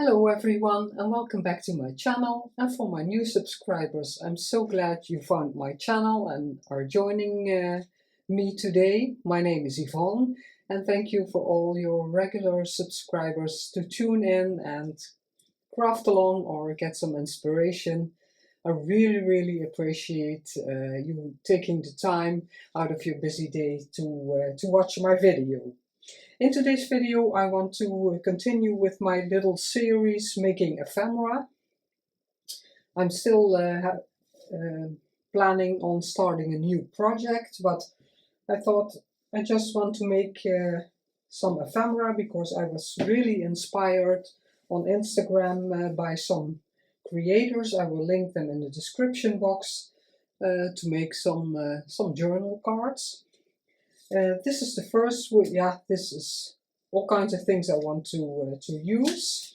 Hello everyone and welcome back to my channel, and for my new subscribers, I'm so glad you found my channel and are joining me today. My name is Yvonne and thank you for all your regular subscribers to tune in and craft along or get some inspiration. I really appreciate you taking the time out of your busy day to watch my video. In today's video I want to continue with my little series making ephemera. I'm still planning on starting a new project, but I thought I just want to make some ephemera because I was really inspired on Instagram by some creators. I will link them in the description box to make some journal cards. This is the first one. Yeah, this is all kinds of things I want to use.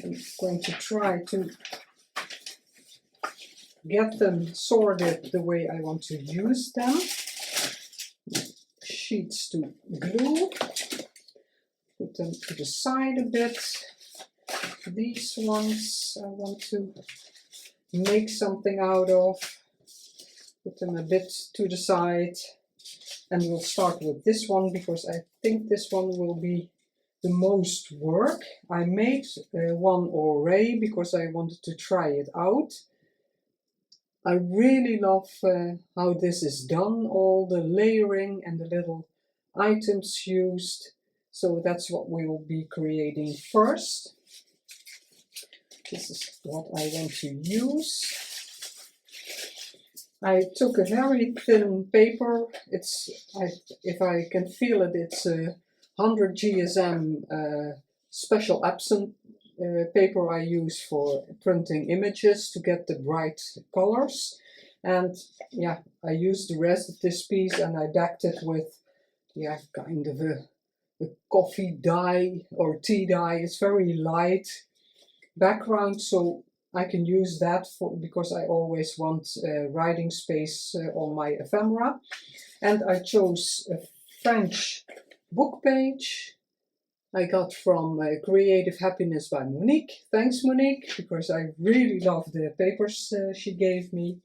I'm going to try to get them sorted the way I want to use them. Sheets to glue. Put them to the side a bit. These ones I want to make something out of. Put them a bit to the side. And we'll start with this one because I think this one will be the most work. I made one already because I wanted to try it out. I really love how this is done, all the layering and the little items used. So that's what we will be creating first. This is what I want to use. I took a very thin paper. If I can feel it, it's a 100 GSM special epson paper I use for printing images to get the bright colors. And yeah, I used the rest of this piece and I decked it with kind of a coffee dye or tea dye. It's very light background, so I can use that because I always want writing space on my ephemera. And I chose a French book page I got from Creative Happiness by Monique. Thanks Monique, because I really love the papers she gave me.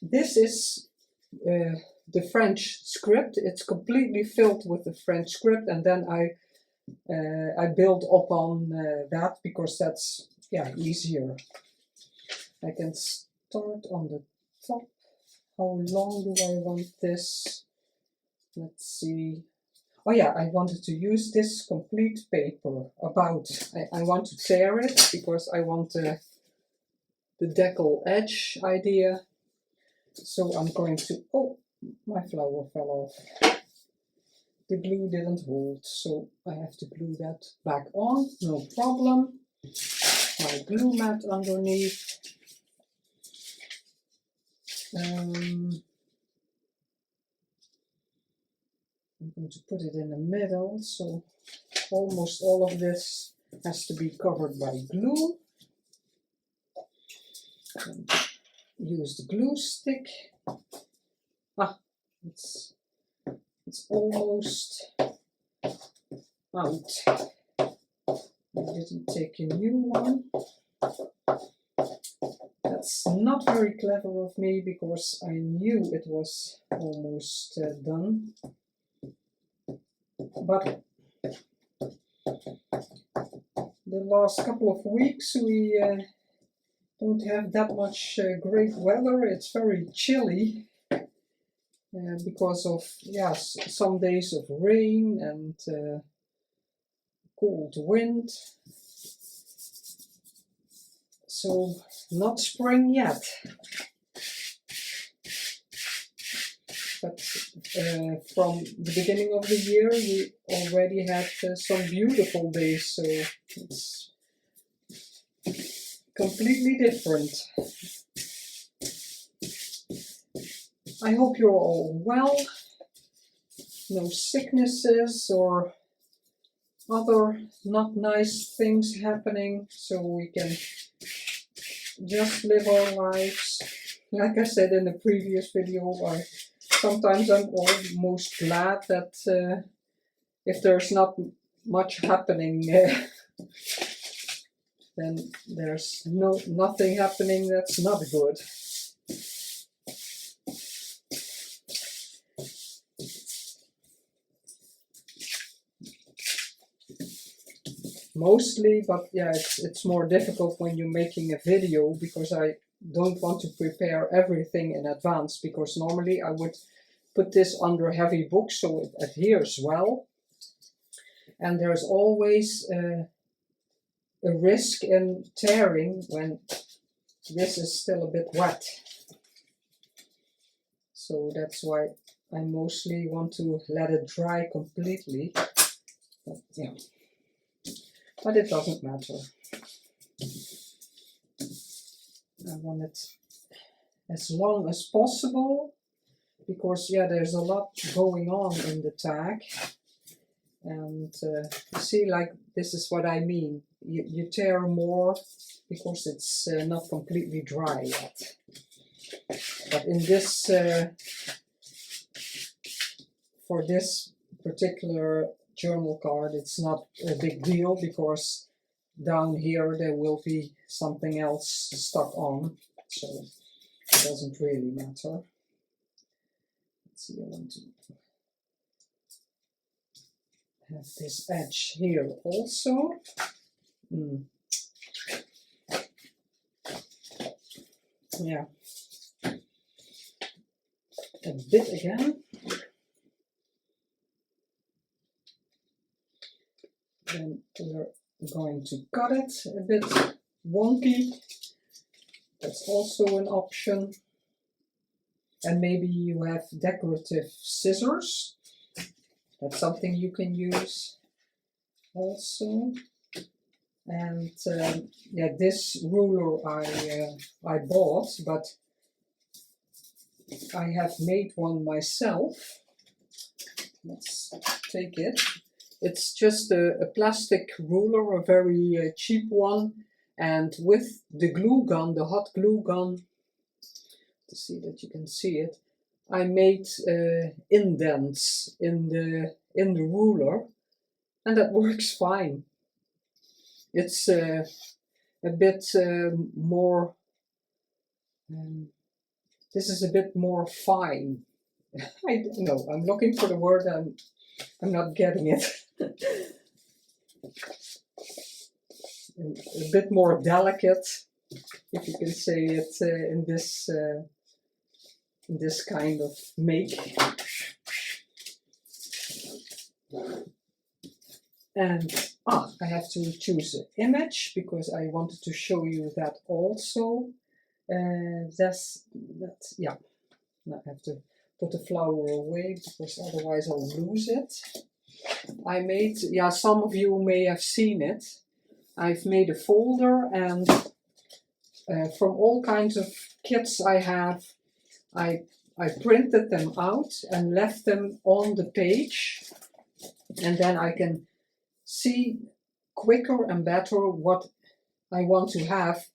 This is the French script. It's completely filled with the French script, and then I build upon that because that's easier. I can start on the top. How long do I want this? Let's see. Oh yeah, I wanted to use this complete paper I want to tear it because I want the decal edge idea. So I'm going to, oh, my flower fell off. The glue didn't hold, so I have to glue that back on, no problem. My glue mat underneath. I'm going to put it in the middle, so almost all of this has to be covered by glue. And use the glue stick. It's almost out. I didn't take a new one. That's not very clever of me because I knew it was almost done. But the last couple of weeks we don't have that much great weather. It's very chilly. Because of some days of rain and cold wind, so not spring yet, but from the beginning of the year we already had some beautiful days, so it's completely different. I hope you're all well, no sicknesses or other not nice things happening, so we can just live our lives. Like I said in the previous video, sometimes I'm almost glad that if there's not much happening, then there's nothing happening that's not good. Mostly, but yeah, it's more difficult when you're making a video, because I don't want to prepare everything in advance, because normally I would put this under heavy books so it adheres well. And there's always a risk in tearing when this is still a bit wet. So that's why I mostly want to let it dry completely. But yeah. But it doesn't matter. I want it as long as possible, because yeah, there's a lot going on in the tag. And see, like, this is what I mean. You tear more because it's not completely dry yet. But in this, for this particular journal card, it's not a big deal, because down here there will be something else stuck on, so it doesn't really matter. Let's see, I want to have this edge here also. Yeah, a bit again. Then we're going to cut it a bit wonky. That's also an option. And maybe you have decorative scissors. That's something you can use also. And yeah, this ruler I bought, but I have made one myself. Let's take it. It's just a plastic ruler, a very cheap one, and with the glue gun, the hot glue gun, to see that you can see it, I made indents in the ruler, and that works fine. It's a bit more. This is a bit more fine. I don't know. I'm looking for the word. I'm not getting it. A bit more delicate, if you can say it in this kind of make. And I have to choose an image, because I wanted to show you that also. Yeah. Now I have to put the flower away, because otherwise I'll lose it. I made, yeah, some of you may have seen it. I've made a folder, and from all kinds of kits I have, I printed them out and left them on the page, and then I can see quicker and better what I want to have.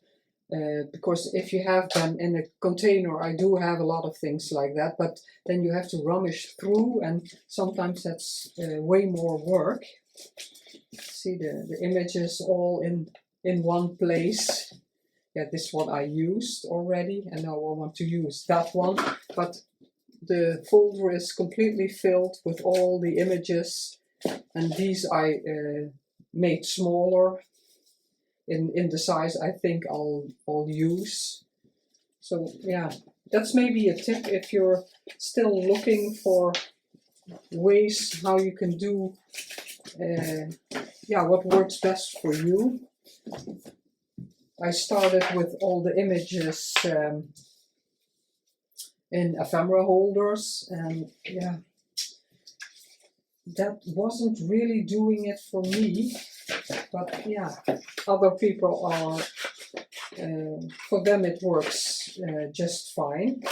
Because if you have them in a container, I do have a lot of things like that, but then you have to rummage through, and sometimes that's way more work. See the images all in one place. Yeah, this one I used already, and now I want to use that one, but the folder is completely filled with all the images, and these I made smaller in the size I think I'll use. So yeah, that's maybe a tip if you're still looking for ways how you can do yeah, what works best for you. I started with all the images in ephemera holders, and yeah, that wasn't really doing it for me. But yeah, other people are, for them it works just fine.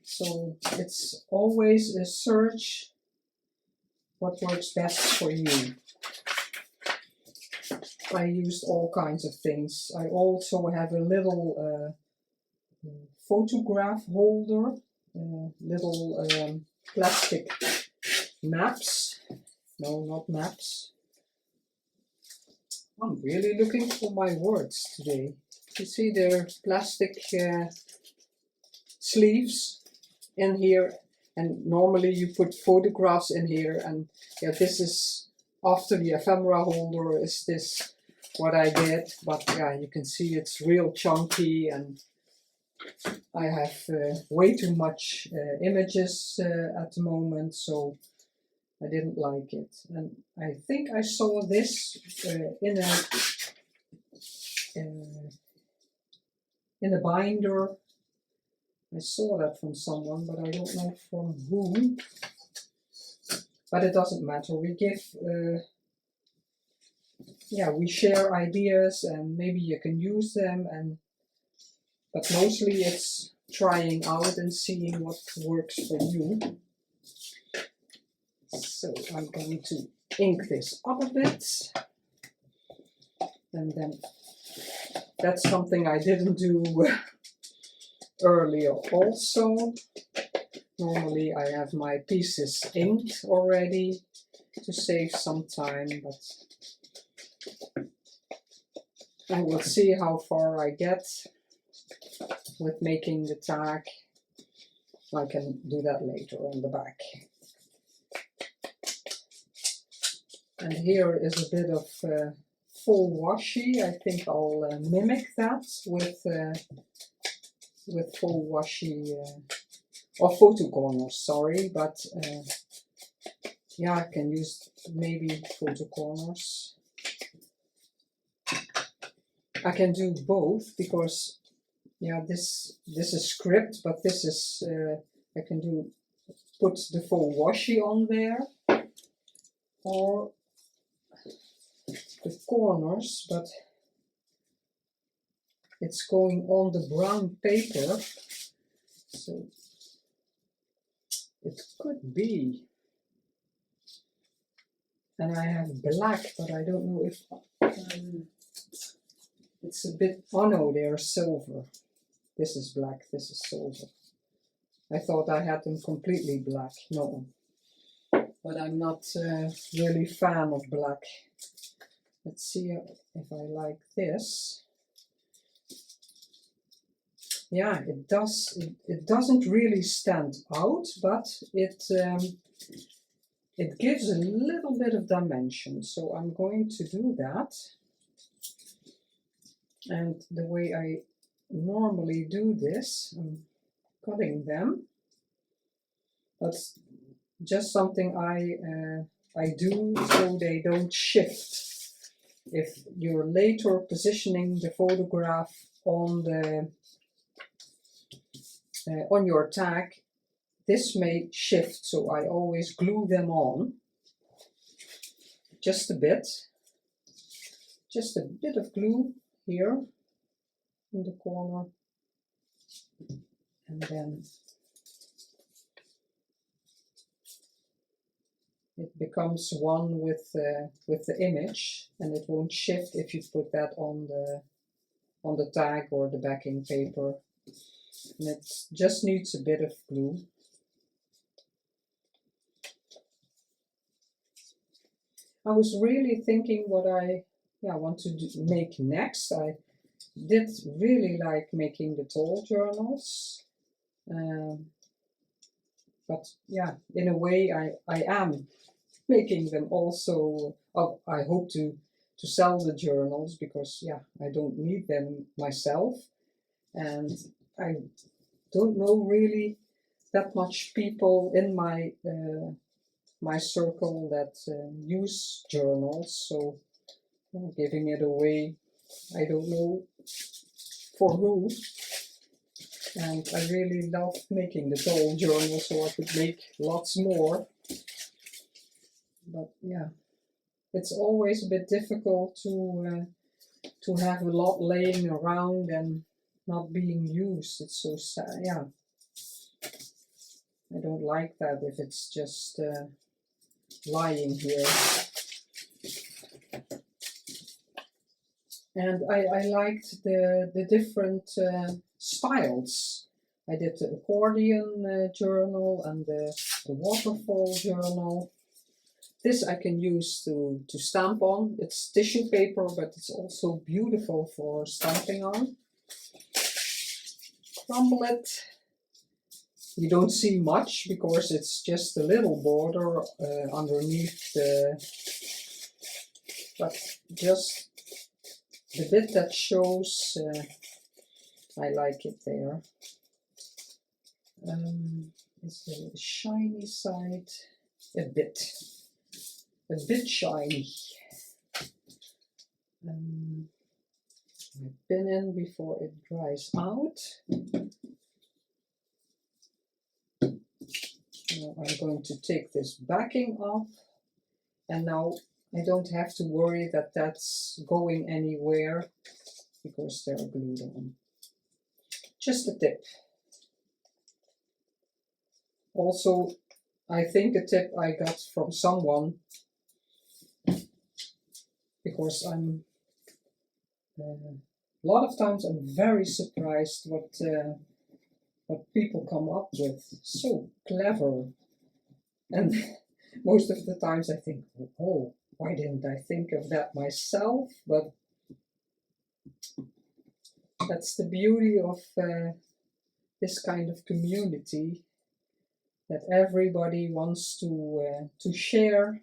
So it's always a search what works best for you. I used all kinds of things. I also have a little photograph holder, little plastic maps. No, not maps. I'm really looking for my words today. You see there are plastic sleeves in here, and normally you put photographs in here, and yeah, this is after the ephemera holder is this what I did, but yeah, you can see it's real chunky, and I have way too much images at the moment, so I didn't like it. And I think I saw this in a binder. I saw that from someone, but I don't know from whom. But it doesn't matter. We give, we share ideas, and maybe you can use them. But mostly it's trying out and seeing what works for you. So I'm going to ink this up a bit, and then that's something I didn't do earlier also. Normally I have my pieces inked already to save some time, but I will see how far I get with making the tag. I can do that later on the back. And here is a bit of full washi. I think I'll mimic that with full washi or photo corners, sorry, but yeah, I can use maybe photo corners. I can do both because yeah, this is script, but this is I can put the full washi on there, or the corners, but it's going on the brown paper, so it could be. And I have black, but I don't know if it's a bit, oh no, they're silver. This is black, this is silver. I thought I had them completely black, no. But I'm not really fan of black. Let's see if I like this. Yeah, it does. It doesn't really stand out, but it gives a little bit of dimension. So I'm going to do that. And the way I normally do this, I'm cutting them. That's just something I do so they don't shift. If you're later positioning the photograph on your tag, this may shift, so I always glue them on. Just a bit of glue here in the corner, and then it becomes one with the image, and it won't shift if you put that on the tag or the backing paper. And it just needs a bit of glue. I was really thinking what I want to make next. I did really like making the tall journals, but yeah, in a way I am making them also. I hope to sell the journals, because yeah, I don't need them myself, and I don't know really that much people in my my circle that use journals, so giving it away, I don't know for who. And I really love making the tall journal, so I could make lots more. But yeah, it's always a bit difficult to have a lot laying around and not being used. It's so sad. Yeah, I don't like that if it's just lying here. And I liked the different styles. I did the accordion journal and the waterfall journal. This I can use to stamp on. It's tissue paper, but it's also beautiful for stamping on. Crumble it. You don't see much because it's just a little border underneath but just the bit that shows, I like it there. Is the shiny side a bit shiny. I pin in before it dries out. Now I'm going to take this backing off, and now I don't have to worry that that's going anywhere because they're glued on. Just a tip. Also, I think a tip I got from someone, because I'm a lot of times I'm very surprised what people come up with. So clever. And most of the times I think, oh, why didn't I think of that myself? But that's the beauty of this kind of community, that everybody wants to share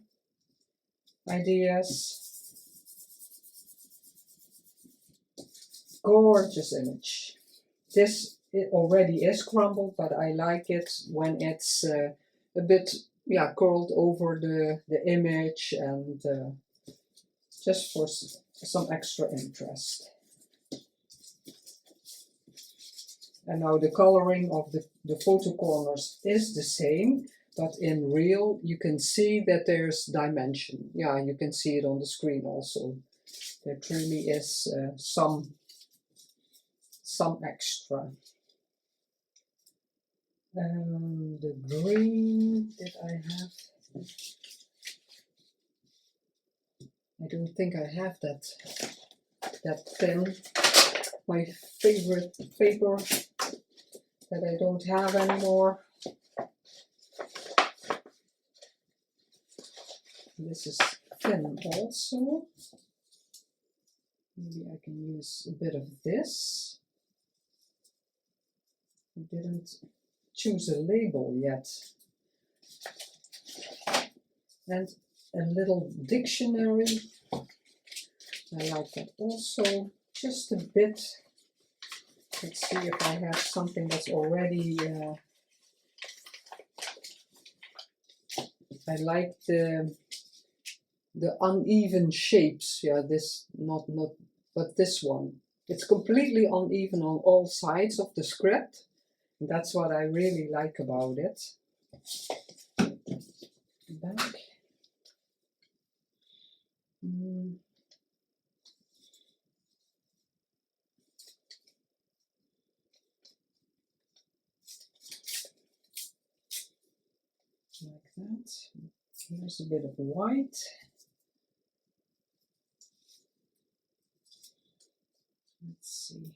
ideas. Gorgeous image. This it already is crumbled, but I like it when it's a bit curled over the image, and just for some extra interest. And now the coloring of the photo corners is the same, but in real you can see that there's dimension. Yeah, you can see it on the screen also. There truly is some extra. The green that I have, I don't think I have that thin. My favorite paper that I don't have anymore. This is thin also. Maybe I can use a bit of this. I didn't choose a label yet. And a little dictionary. I like that also. Just a bit. Let's see if I have something that's already. I like the uneven shapes. Yeah, this but this one. It's completely uneven on all sides of the script. That's what I really like about it. Back. Like that. Here's a bit of white. Let's see.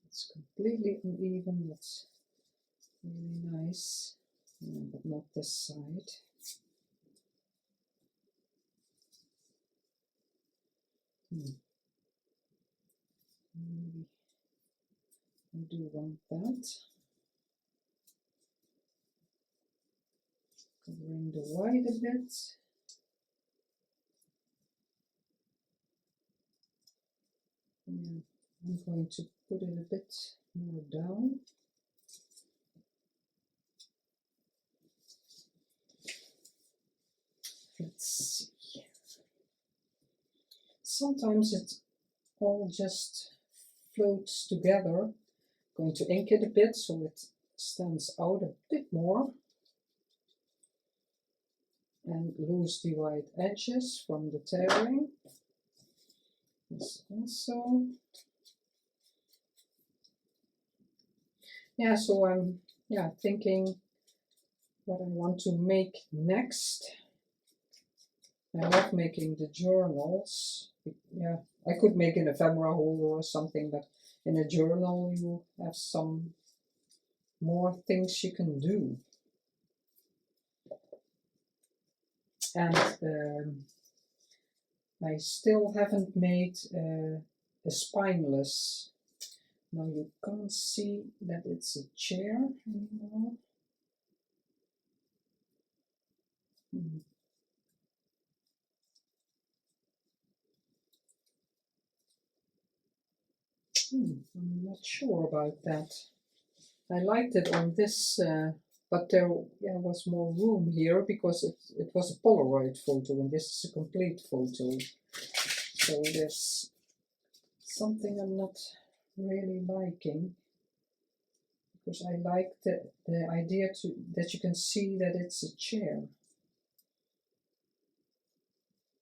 It's completely uneven. That's really nice. Yeah, but not this side. Maybe I do want that. Covering the white a bit. Yeah, I'm going to put it a bit more down. Let's see. Sometimes it all just floats together. I'm going to ink it a bit so it stands out a bit more. And loose the white edges from the tearing. This also. Yeah, so I'm thinking what I want to make next. I love making the journals. Yeah, I could make an ephemera holder or something, but in a journal you have some more things you can do. And I still haven't made a spineless. Now you can't see that it's a chair anymore. I'm not sure about that. I liked it on this, but there was more room here because it was a Polaroid photo and this is a complete photo. So there's something I'm not really liking, because I like the idea that you can see that it's a chair.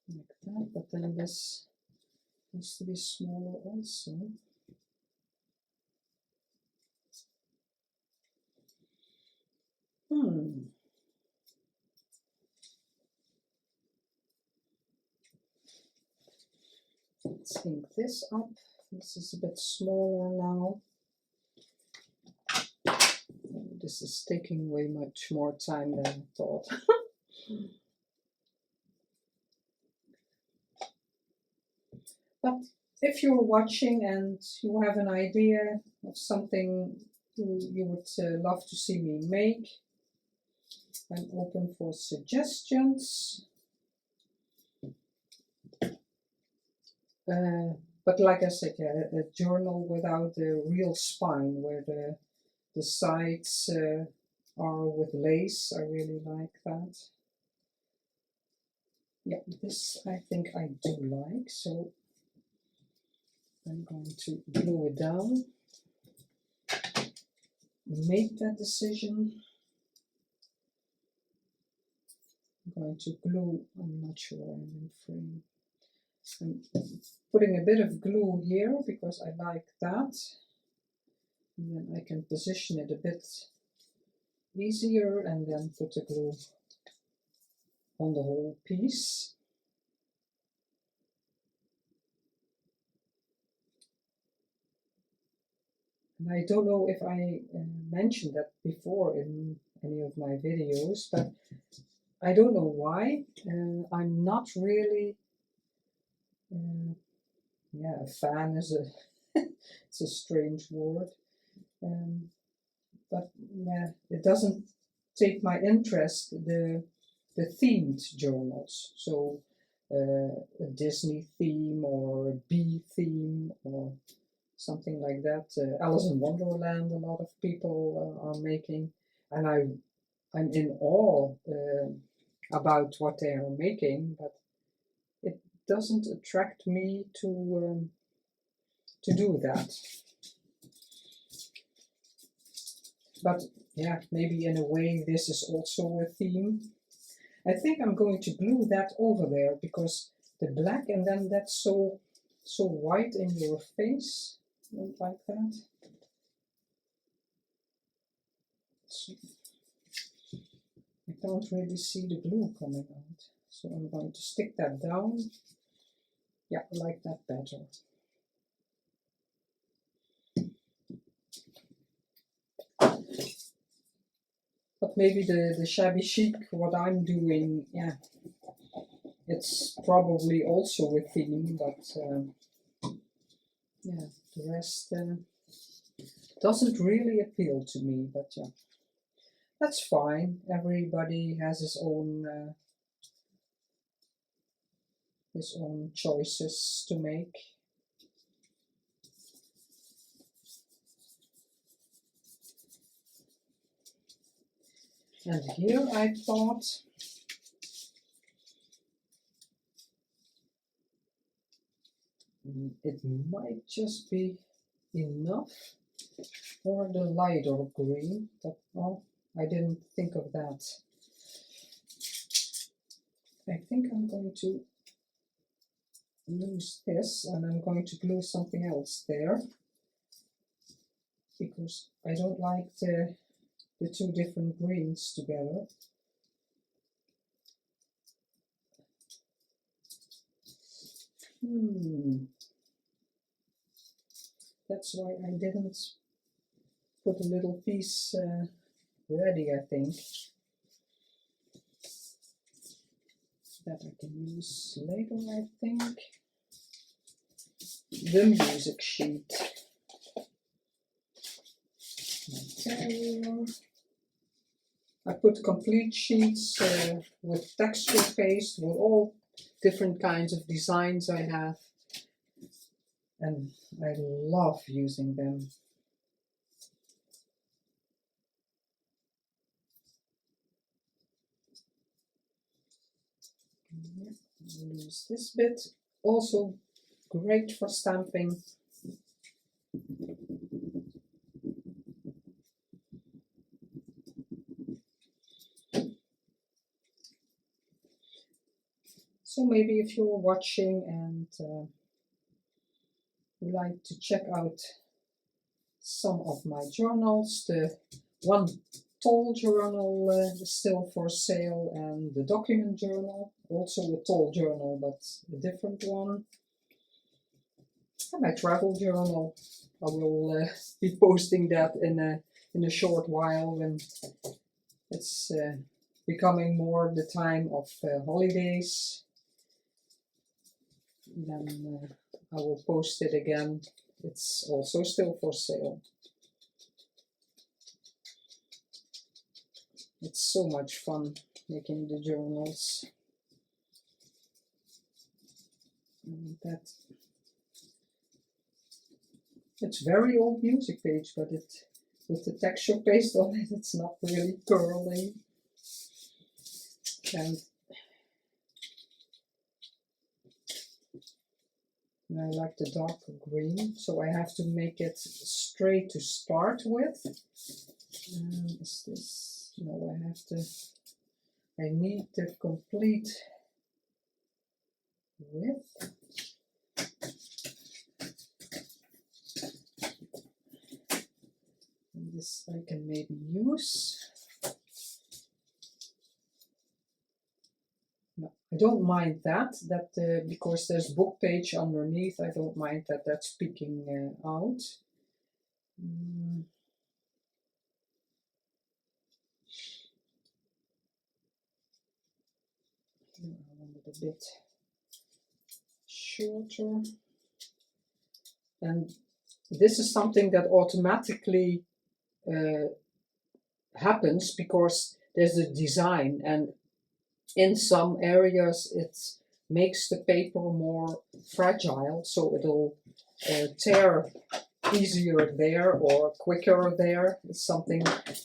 Like that, but then this has to be smaller also. Let's ink this up. This is a bit smaller now. This is taking way much more time than I thought. But if you're watching and you have an idea of something you would love to see me make, I'm open for suggestions. But like I said, yeah, a journal without the real spine, where the sides are with lace. I really like that. Yeah, this I think I do like, so I'm going to glue it down. Make that decision. I'm going to glue, I'm not sure I'm in frame. I'm putting a bit of glue here because I like that. And then I can position it a bit easier and then put the glue on the whole piece. And I don't know if I mentioned that before in any of my videos, but I don't know why. I'm not really, a fan is it's a strange word. But yeah, it doesn't take my interest, the themed journals. So a Disney theme or a bee theme or something like that. Alice in Wonderland, a lot of people are making, and I'm in awe about what they are making, but it doesn't attract me to do that. But yeah, maybe in a way this is also a theme. I think I'm going to glue that over there because the black and then that's so white in your face. Don't like that. So I can't really see the glue coming out. So I'm going to stick that down. Yeah, I like that better. But maybe the shabby chic, what I'm doing, yeah, it's probably also a theme, but yeah, the rest doesn't really appeal to me, but yeah, that's fine. Everybody has his own choices to make. And here I thought it might just be enough for the lighter green, but oh, I didn't think of that. I think I'm going to use this and I'm going to glue something else there because I don't like the two different greens together. That's why I didn't put a little piece ready, I think. That I can use later, I think. The music sheet. Okay. I put complete sheets with texture paste with all different kinds of designs I have. And I love using them. Yeah, I'll use this bit. Also great for stamping. So maybe if you're watching and would like to check out some of my journals, the one tall journal is still for sale, and the document journal, also a tall journal but a different one, and my travel journal. I will be posting that in a short while when it's becoming more the time of holidays. Then I will post it again. It's also still for sale. It's so much fun making the journals. And that it's very old music page, but it with the texture paste on it, it's not really curling. And I like the darker green, so I have to make it straight to start with. Is this? No, I need the complete width. And this I can maybe use. No, I don't mind that because there's book page underneath. I don't mind that that's peeking out. I want it a bit shorter. And this is something that automatically happens because there's a design, and in some areas it makes the paper more fragile, so it'll tear easier there or quicker there. It's something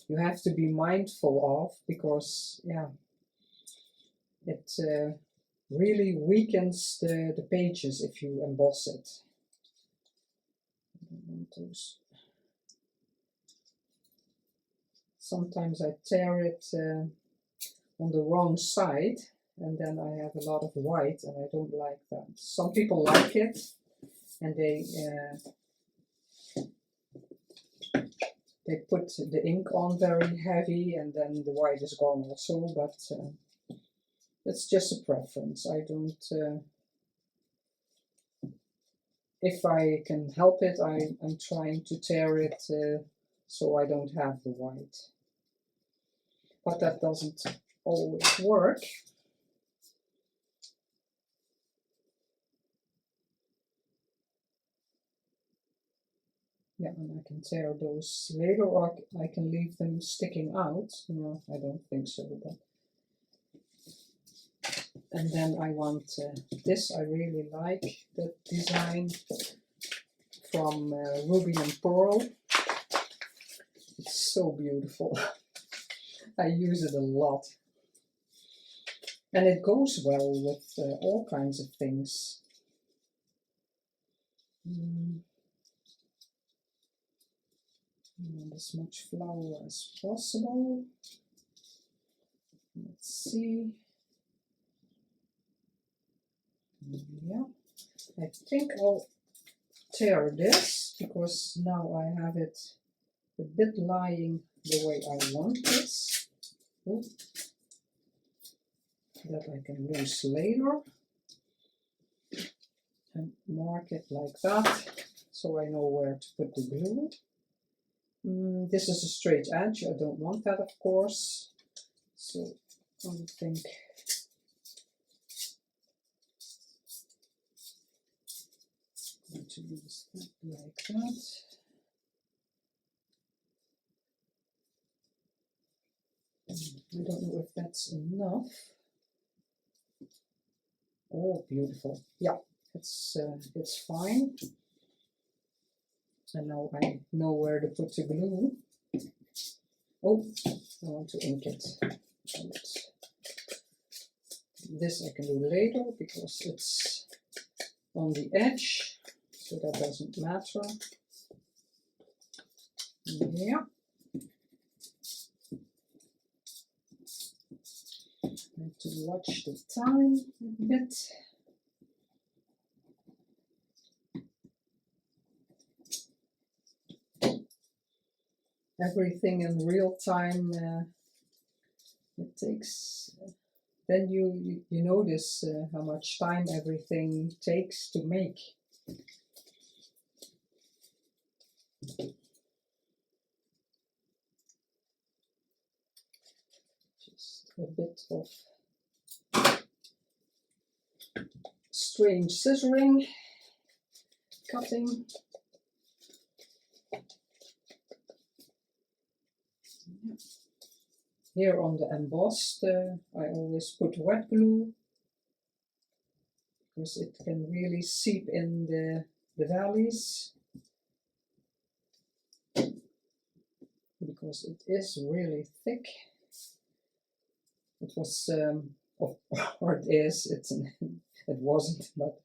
you have to be mindful of because, yeah, it really weakens the pages if you emboss it. I don't want those. Sometimes I tear it on the wrong side, and then I have a lot of white, and I don't like that. Some people like it, and they put the ink on very heavy, and then the white is gone also, but it's just a preference. I don't, if I can help it, I'm trying to tear it so I don't have the white. But that doesn't always work. Yeah, and I can tear those later, or I can leave them sticking out. No, I don't think so. But and then I want this. I really like the design from Ruby and Pearl. It's so beautiful. I use it a lot. And it goes well with all kinds of things. As much flour as possible. Let's see. Yeah, I think I'll tear this because now I have it a bit lying the way I want this. Ooh. That I can use later. and mark it like that, so I know where to put the glue. This is a straight edge, I don't want that, of course, so I think I'm going to use that like that. I don't know if that's enough. Oh, beautiful. Yeah, it's fine. And now I know where to put the glue. Oh, I want to ink it. This I can do later because it's on the edge, so that doesn't matter. Yeah. I have to watch the time a bit. Everything in real time, it takes, then you notice how much time everything takes to make. Just a bit of strange scissoring, cutting. Here on the embossed, I always put wet glue because it can really seep in the valleys, because it is really thick. It was, or it is, it wasn't, but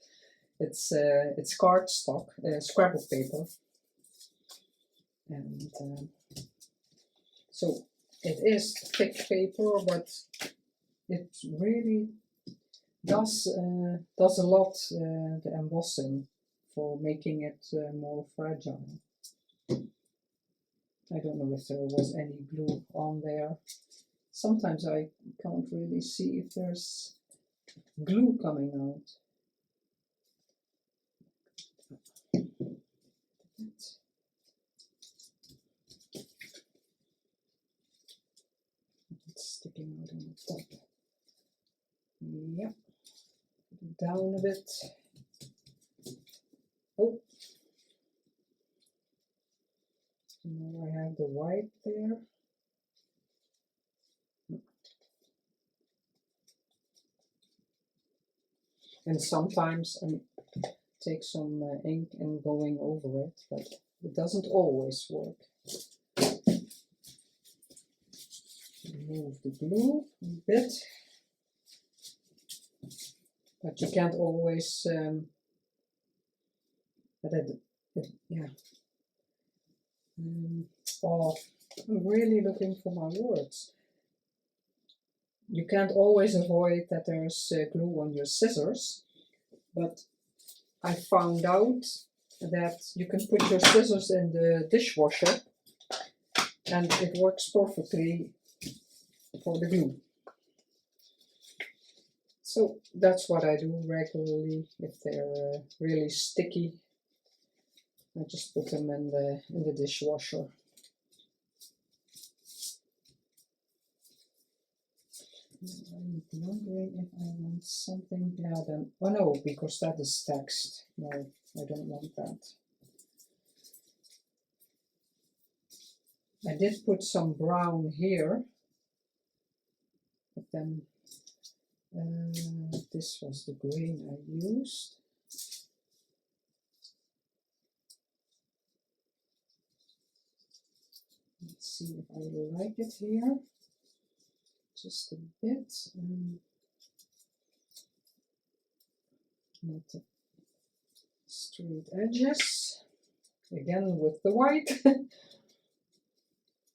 it's cardstock, scrapbook paper, and so it is thick paper, but it really does a lot, the embossing, for making it more fragile. I don't know if there was any glue on there. Sometimes I can't really see if there's glue coming out. It's sticking out on the top. Yep. Put it down a bit. Oh. Now I have the white there. And sometimes I take some ink and going over it, but it doesn't always work. Remove the glue a bit, but you can't always. Yeah. Oh, I'm really looking for my words. You can't always avoid that there's glue on your scissors, but I found out that you can put your scissors in the dishwasher and it works perfectly for the glue. So that's what I do regularly. If they're really sticky, I just put them in the dishwasher. I'm wondering if I want something, yeah, then, oh no, because that is text. No, I don't want that. I did put some brown here, but then this was the green I used. Let's see if I like it here. Just a bit. Not the straight edges. Again with the white.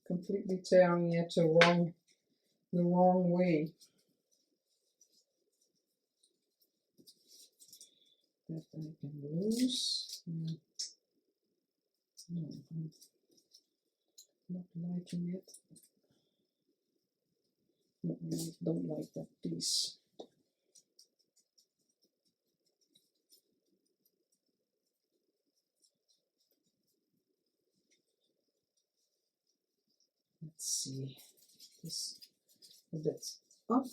Completely tearing it the wrong way. That I can lose. No, I'm not liking it. No, I don't like that piece. let's see, this a bit up,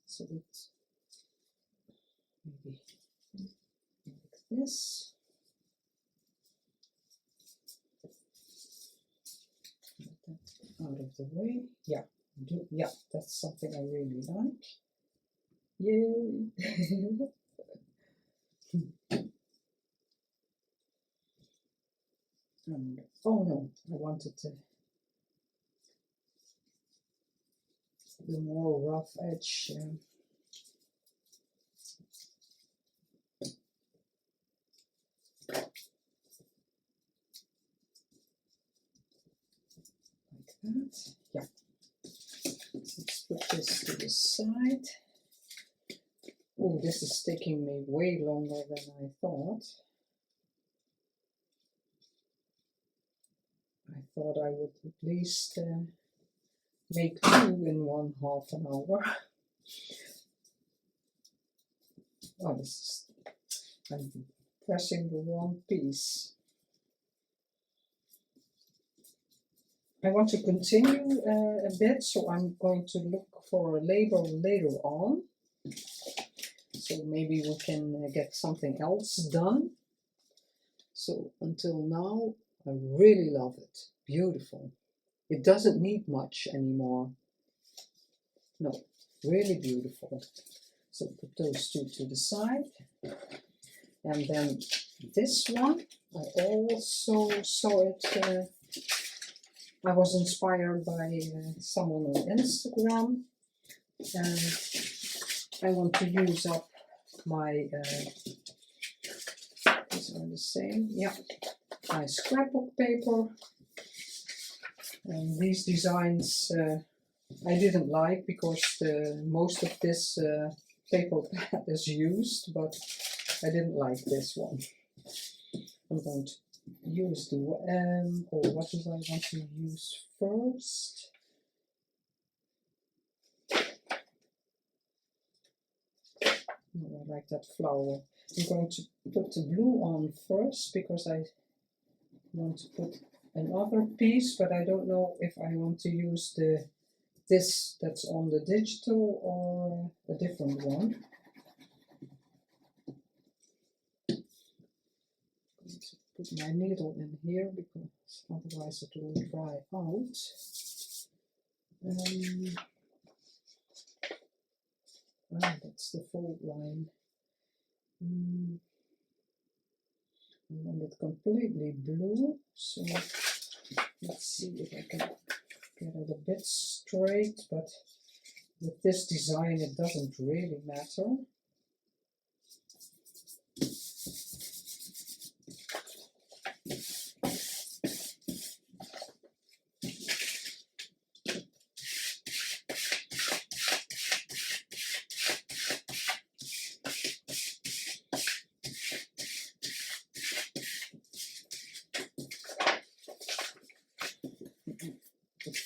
so it maybe like this. Get that out of the way. Yeah, yeah, that's something I really like. Yay! And oh no, I wanted to the more rough edge. Like that. Yeah. Let's put this to the side. Oh, this is taking me way longer than I thought. I thought I would at least make 2 in 1/2 an hour. Oh, this is, I'm pressing the wrong piece. I want to continue a bit, so I'm going to look for a label later on. So maybe we can get something else done. So until now, I really love it. Beautiful. It doesn't need much anymore. No, really beautiful. So put those 2 to the side. And then this one, I also saw it, I was inspired by someone on Instagram, and I want to use up my, these are the same, yeah, my scrapbook paper. And these designs I didn't like because most of this paper pad is used, but I didn't like this one. I'm going to use the, or what do I want to use first? Oh, I like that flower. I'm going to put the blue on first because I want to put another piece, but I don't know if I want to use this that's on the digital or a different one. I'm going to put my needle in here because otherwise it will dry out. That's the fold line. And then it's completely blue, so let's see if I can get it a bit straight, but with this design it doesn't really matter.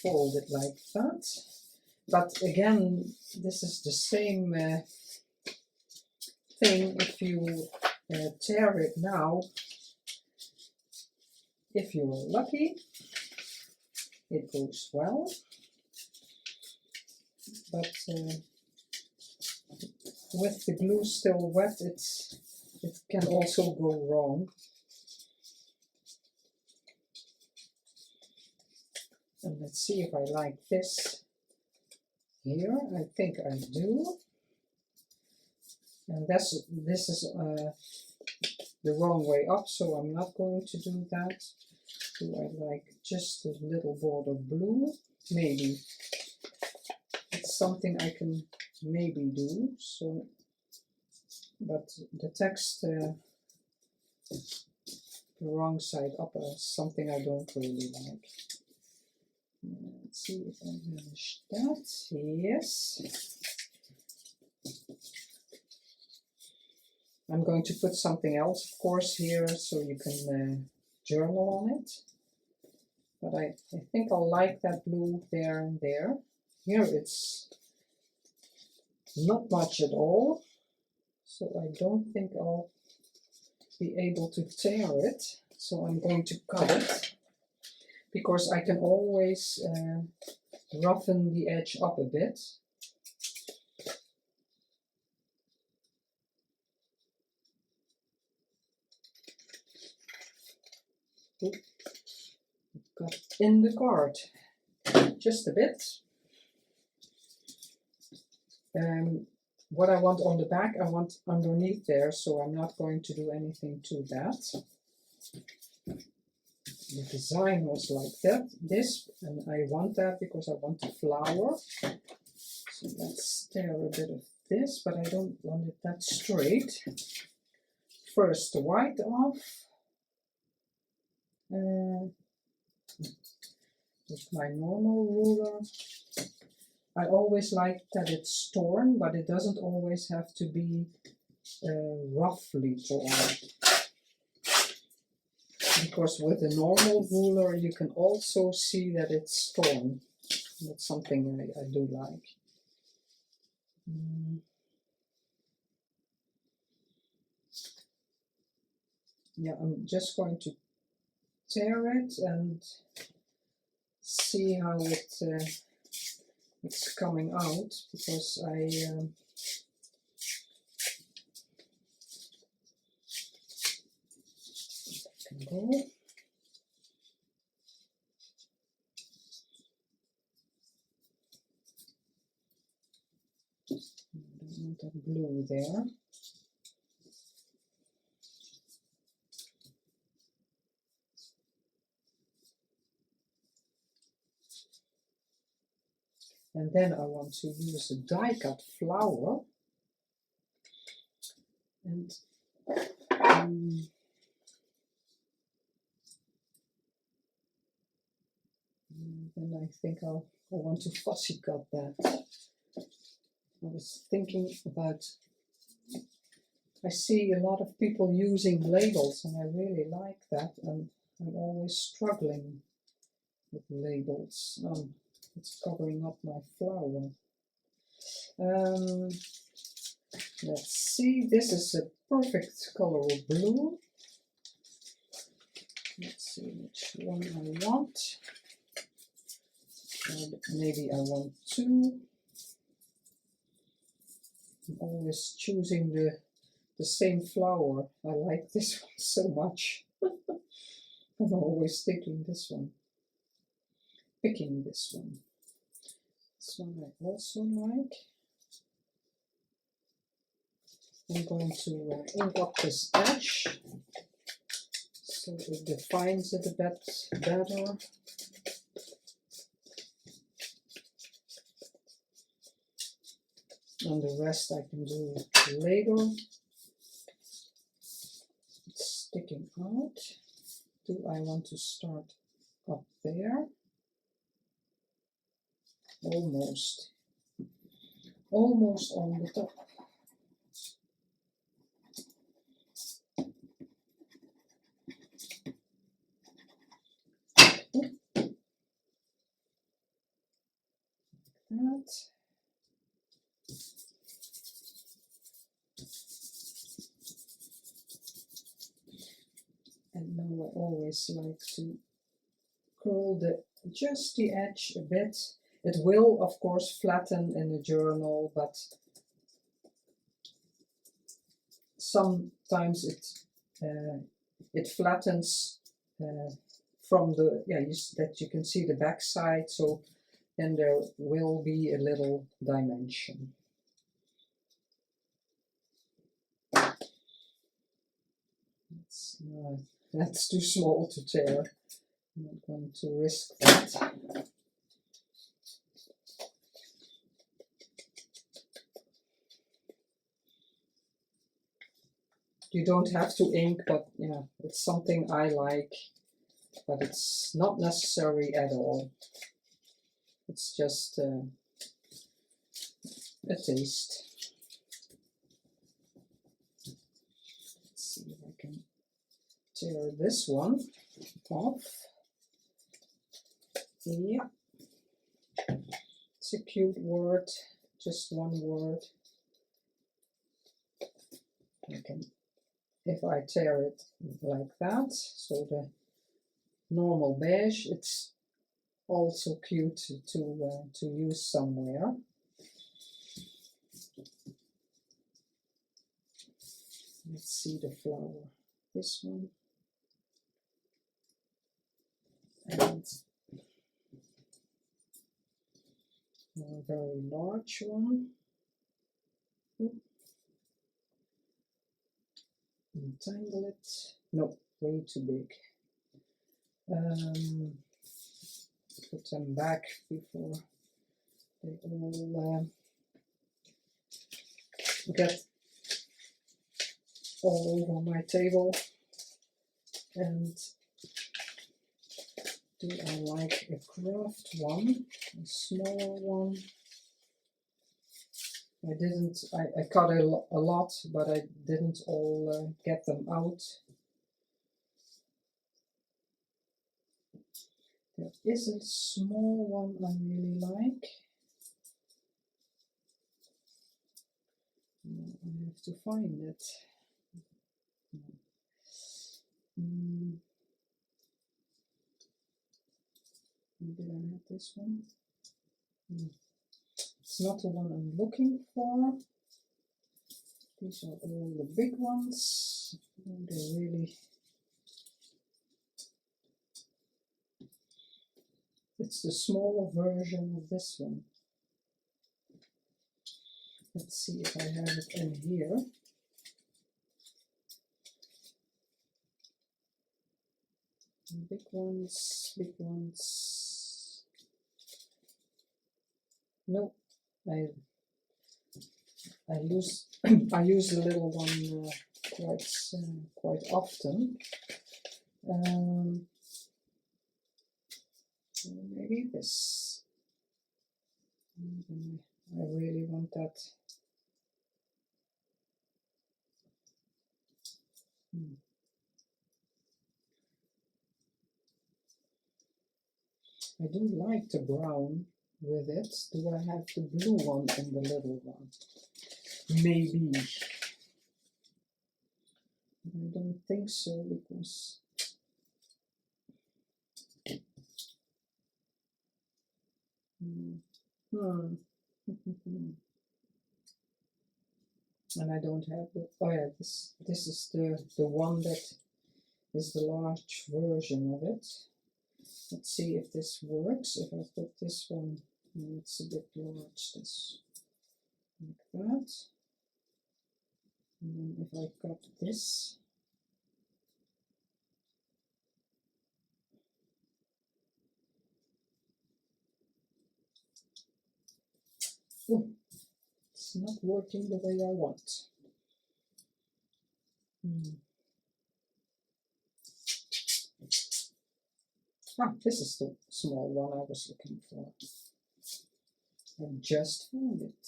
Fold it like that, but again, this is the same thing. If you tear it now, if you're lucky, it goes well, but with the glue still wet, it can also go wrong. And let's see if I like this here. I think I do. And this is the wrong way up, so I'm not going to do that. Do I like just a little border blue? Maybe. It's something I can maybe do. So, but the text, the wrong side up is something I don't really like. Let's see if I manage that. Yes. I'm going to put something else, of course, here so you can journal on it. But I think I'll like that blue there and there. Here it's not much at all, so I don't think I'll be able to tear it. So I'm going to cut it, because I can always roughen the edge up a bit. Oop, got in the card just a bit. What I want on the back, I want underneath there, so I'm not going to do anything to that. The design was like that, this, and I want that because I want the flower. So let's tear a bit of this, but I don't want it that straight. First the white off. With my normal ruler. I always like that it's torn, but it doesn't always have to be roughly torn. Because with a normal ruler you can also see that it's torn. That's something I do like. Yeah, I'm just going to tear it and see how it's coming out, because I can go. I don't want that blue there. And then I want to use a die cut flower. And then I think I want to fussy cut that. I was thinking about, I see a lot of people using labels and I really like that, and I'm always struggling with labels. It's covering up my flower. Let's see, this is a perfect color of blue. Let's see which one I want. Maybe I want two. I'm always choosing the same flower. I like this one so much. I'm always picking this one. This one I also like. I'm going to ink up this edge so it defines it a bit better. And the rest I can do later. It's sticking out. Do I want to start up there? Almost on the top. That. And now I always like to curl just the edge a bit. It will, of course, flatten in a journal, but sometimes it flattens from the, that you can see the back side, so then there will be a little dimension. That's too small to tear. I'm not going to risk that. You don't have to ink, but yeah, it's something I like, but it's not necessary at all. It's just a taste. Let's see if I can tear this one off. Yeah, it's a cute word, just one word. I can, if I tear it like that, so normal beige. It's also cute to use somewhere. Let's see the flower. This one. And a very large one. Untangle it. No, way too big. Put them back before they all get all over my table. And do I like a craft one, a smaller one? I cut a lot, but I didn't all get them out. There is a small one I really like. I have to find it. Did I have this one? It's not the one I'm looking for. These are all the big ones. They're really... It's the smaller version of this one. Let's see if I have it in here. Big ones, big ones. No, I use I use the little one quite often. Maybe this. I really want that. I do like the brown with it. Do I have the blue one in the little one? Maybe. I don't think so, because and I don't have the, oh yeah, this is the one that is the large version of it. Let's see if this works. If I put this one, it's a bit large, this, like that. And then if I cut this, oh, it's not working the way I want. Ah, this is the small one I was looking for. I just found it.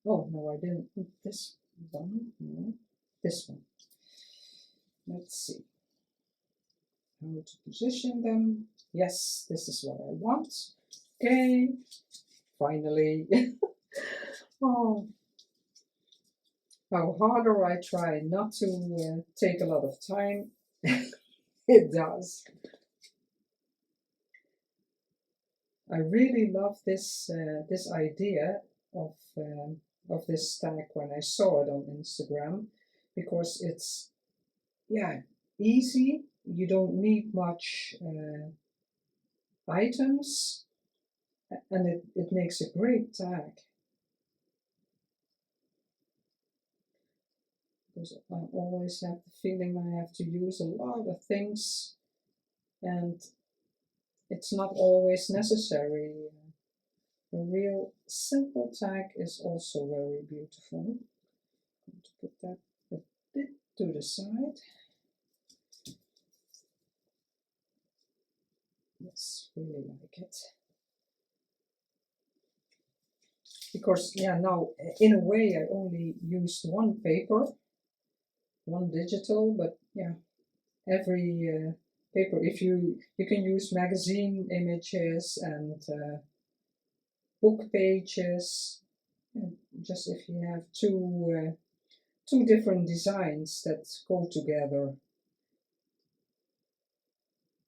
Oh, no, I didn't put this one. No, this one. Let's see how to position them. Yes, this is what I want. Okay, finally. Oh, how harder I try not to take a lot of time, it does. I really love this this idea of this stack when I saw it on Instagram, because it's, yeah, easy. You don't need much items, and it makes a great tag. Because I always have the feeling I have to use a lot of things, and it's not always necessary. A real simple tag is also very beautiful. I'm going to put that a bit to the side. Yes, really like it. Because, yeah, now in a way I only used one paper, one digital, but yeah, every paper, if you can use magazine images and book pages, and just if you have two different designs that go together,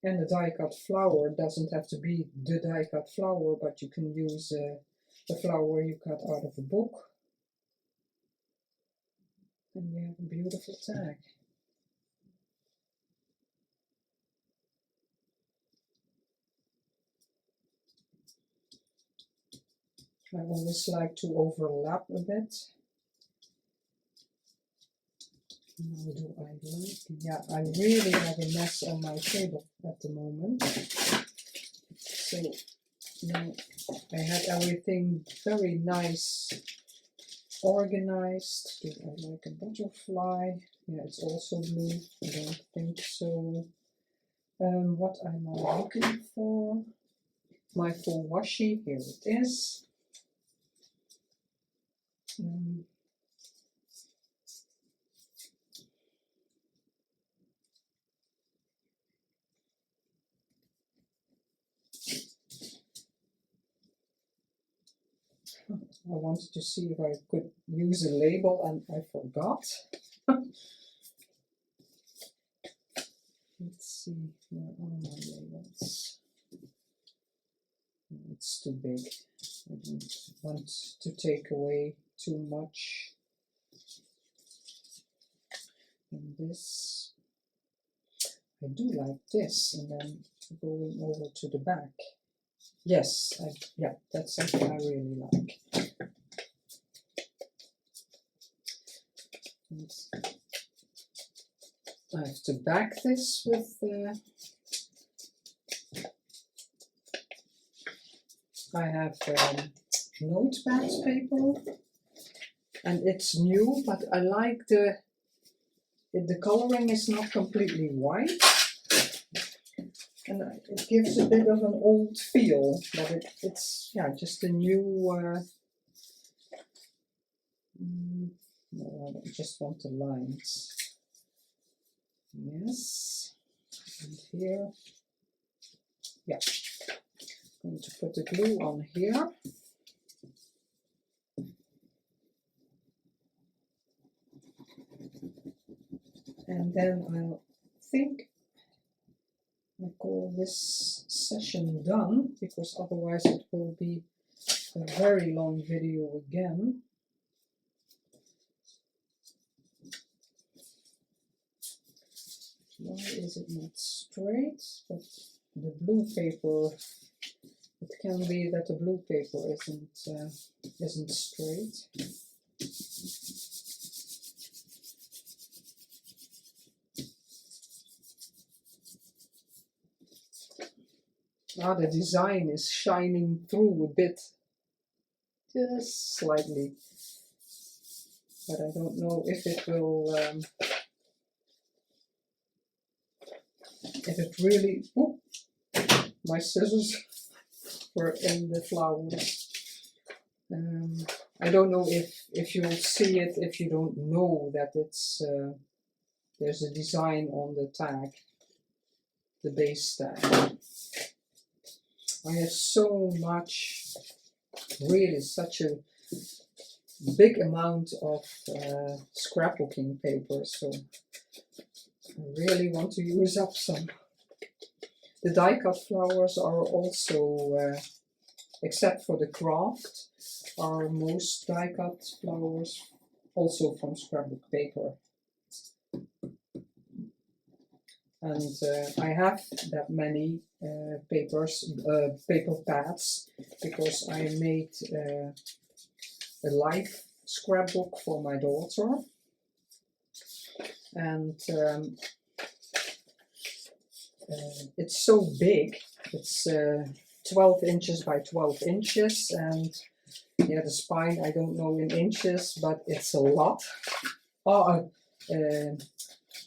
And the die-cut flower doesn't have to be the die-cut flower, but you can use the flower you cut out of a book. And you have a beautiful tag. I always like to overlap a bit. How do I like? Yeah, I really have a mess on my table at the moment. So now I had everything very nice, organized. Do I like a butterfly? Yeah, it's also blue. I don't think so. What am I looking for? My full washi, here it is. I wanted to see if I could use a label and I forgot. Let's see, where are my labels? It's too big. I don't want to take away too much. And this, I do like this, and then going over to the back. Yes, yeah, that's something I really like. And I have to back this with I have notepad paper, and it's new, but I like the coloring is not completely white, and it gives a bit of an old feel, but it's yeah, just a new. No, I just want the lines. Yes, and here, yeah. I'm going to put the glue on here. And then I'll think I call this session done, because otherwise it will be a very long video again. Why is it not straight? But the blue paper, it can be that the blue paper isn't straight. Now the design is shining through a bit, just slightly, but I don't know if it will, if it really, oh, my scissors were in the flowers. I don't know if you'll see it if you don't know that it's, there's a design on the tag, the base tag. I have so much, really such a big amount of scrapbooking paper, so I really want to use up some. The die-cut flowers are also, except for the craft, are most die-cut flowers also from scrapbook paper. And I have that many paper pads because I made a life scrapbook for my daughter, and it's so big. It's 12 inches by 12 inches, and yeah, the spine I don't know in inches, but it's a lot.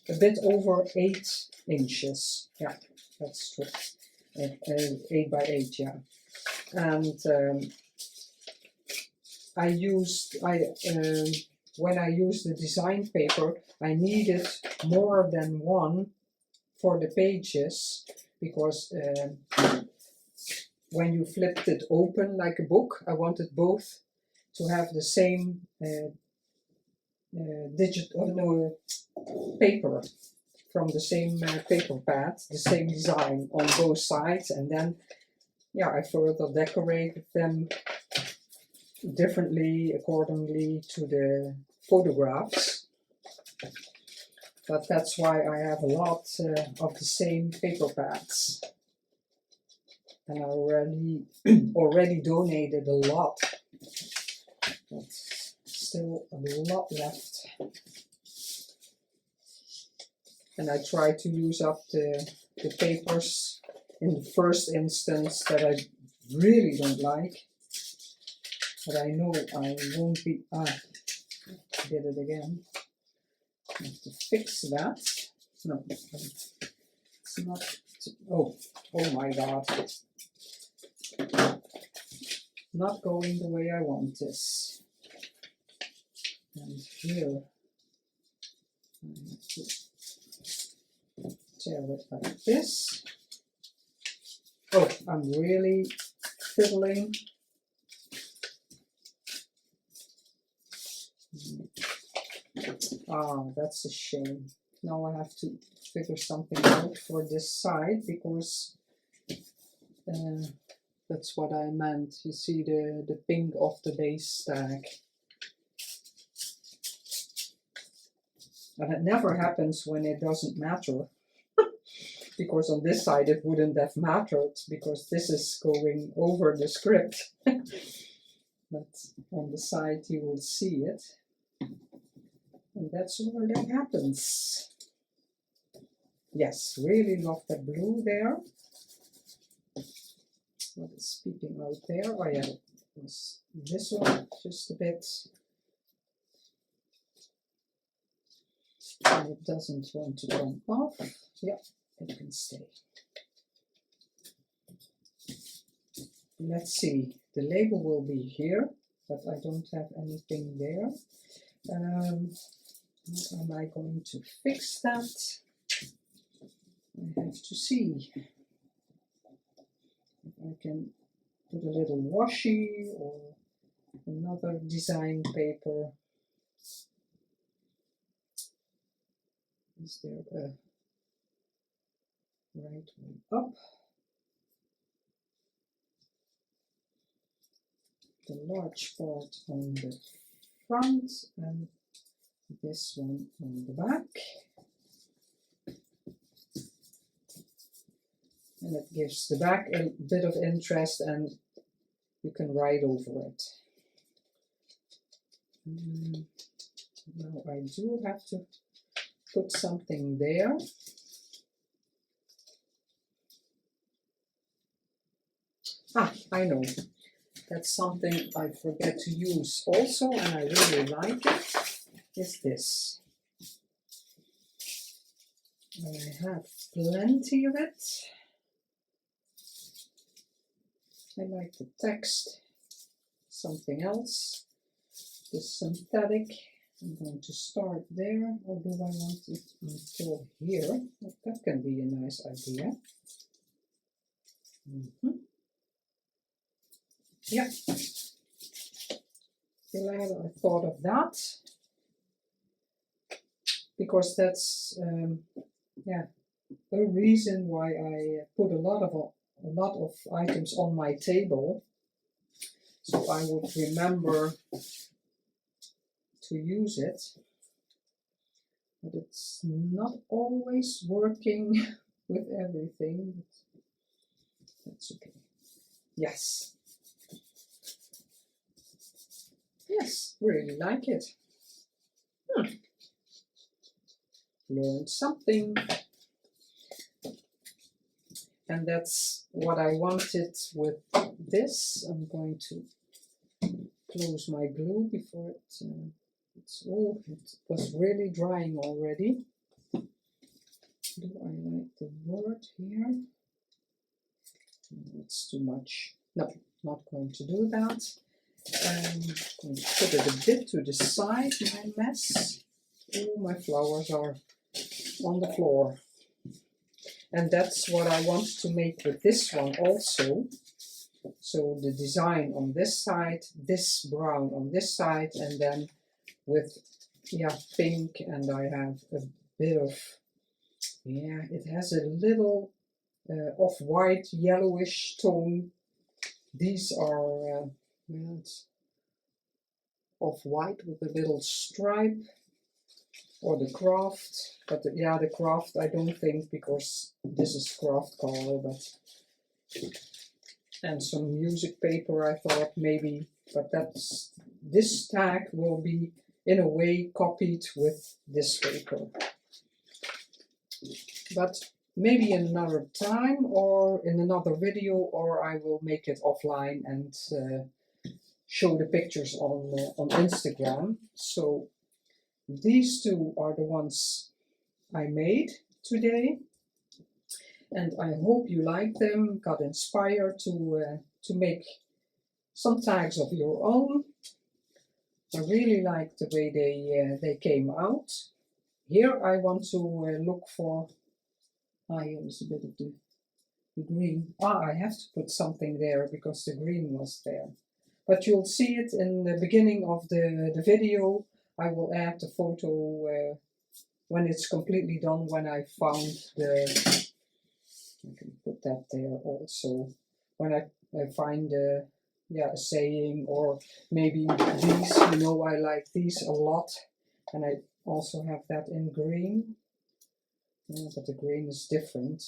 A bit over 8 inches. Yeah, that's true. 8 by 8, yeah. And when I used the design paper, I needed more than one for the pages, because when you flipped it open like a book, I wanted both to have the same paper. from the same paper pad, the same design on both sides, and then yeah, I further decorated them differently accordingly to the photographs. But that's why I have a lot of the same paper pads. And I already donated a lot, but still a lot left. And I try to use up the papers in the first instance that I really don't like. But I know I won't be, did it again. I have to fix that. No, it's not, oh my God. Not going the way I want this. And here, I have to tear it like this. Oh, I'm really fiddling. That's a shame. Now I have to figure something out for this side, because that's what I meant. You see the pink of the base stack. And it never happens when it doesn't matter. Because on this side it wouldn't have mattered, because this is going over the script. But on the side you will see it. And that's where that happens. Yes, really love that blue there. What is peeping out there? Oh yeah, it was this one, just a bit. And it doesn't want to come off. Yeah, it can stay. Let's see, the label will be here, but I don't have anything there. How am I going to fix that? I have to see if I can put a little washi or another design paper. Is there a right way up? The large part on the front and this one on the back. And it gives the back a bit of interest, and you can write over it. Now I do have to put something there. I know. That's something I forget to use also, and I really like it, is this. I have plenty of it. I like the text. Something else. The synthetic. I'm going to start there, or do I want it until here? Well, that can be a nice idea. Yeah. Glad I thought of that, because that's yeah, a reason why I put a lot of items on my table, so I would remember to use it. But it's not always working with everything. That's okay. Yes. Yes, really like it. Learned something. And that's what I wanted with this. I'm going to close my glue before it was really drying already. Do I like the word here? It's too much. No, not going to do that. I'm going to put it a bit to the side, my mess. Oh, my flowers are on the floor. And that's what I want to make with this one also. So the design on this side, this brown on this side, and then with pink, and I have a bit of Yeah, it has a little off-white, yellowish tone. These are yeah, it's off-white with a little stripe, or the craft. But yeah, the craft I don't think, because this is craft color, but and some music paper I thought maybe, but this tag will be in a way copied with this paper. But maybe in another time or in another video, or I will make it offline and show the pictures on Instagram. So these two are the ones I made today, and I hope you like them, got inspired to make some tags of your own. I really like the way they came out. Here I want to look for, here is a bit of the green. I have to put something there because the green was there. But you'll see it in the beginning of the video. I will add the photo when it's completely done, when I found I can put that there also. When I find a saying, or maybe these, I like these a lot. And I also have that in green. Yeah, but the green is different.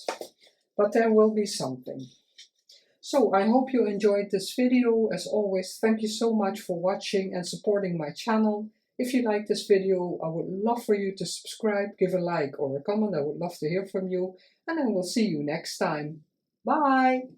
But there will be something. So I hope you enjoyed this video. As always, thank you so much for watching and supporting my channel. If you like this video, I would love for you to subscribe, give a like or a comment. I would love to hear from you. And I will see you next time. Bye!